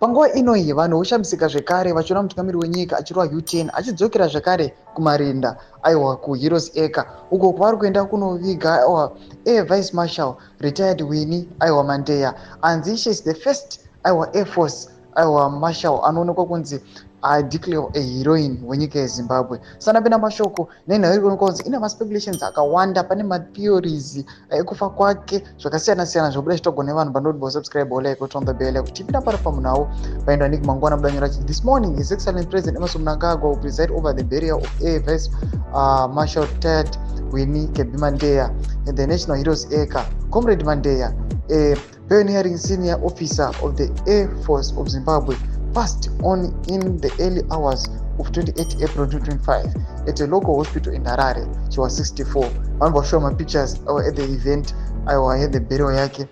Panguva inoyi vanhu voshamisika zvekare vachiona mutungamiri wenyika achirwa U10 achidzokera zvekare kumarinda aiwa kuHeroes Acre uko kwavari kuenda kunoviga aiwa Vice Marshal retired Winnie aiwa Mandeya, and she is the first aiwa Air Force aiwa Marshal anoonekwa kunzi declare a heroine wenyika yeZimbabwe. Sana pena mashoko nenhau iri kunzi ina maspeculations akawanda, pane matheories ekufa kwake zvakasiyana siyana zvobuda chitogwa nevanhu panoti subscribe like on the bell kuti tipinda pari pamunhau paenda Nick Mangwana mudanyira chiti this morning His Excellency President Emerson Mnangagwa will preside over the burial of Air Vice Marshal retired Winnie Mandeya in the National Heroes Acre. Comrade Mandeya, a pioneering senior officer of the Air Force of Zimbabwe, passed on in the early hours of 28 April 2025 at a local hospital in Harare. She was 64. One was showing my pictures at the event. I had the burial yake.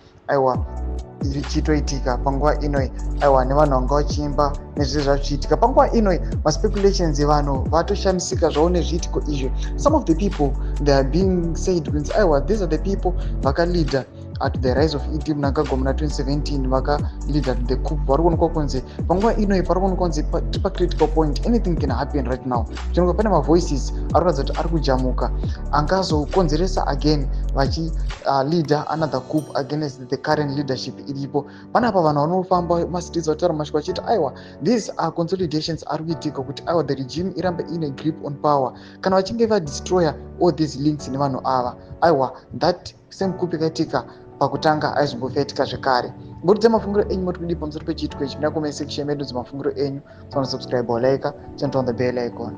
Ichitoitika panguva inoi aiwa nevanhu vanga vachiimba nezvizvi zvachiitika panguva inoi. Maspeculations evanhu vatoshamisika zvavo nezviitiko izvi. Some of the people they are being said kunzi aiwa these are the people vakaleader at the rise of ED Mnangagwa muna 2017 vakaleader the coup. Vari kuonekwa kunzi panguva inoi pari kuonekwa kunzi tipa critical point, anything can happen right now. Chinongo pane mavoices ari kuratidza kuti ari kujamuka angazokonzeresa again vachi leader another coup against the current leadership iripo. Panapa vanhu vanofamba mastreets vataura mashoko vachiti aiwa these are consolidations ari kuitika kuti aiwa the regime irambe ine grip on power. Kana vachinge vadestroya all these links nevanhu ava aiwa that same coup ikaitika pakutanga aizombofaitika zvekare. Ngoti mafungiro enyu muri kudi pamusoro pechiitiko ichi, ndina comment section medu mafungiro enyu. Subscribe or like, turn on the bell icon.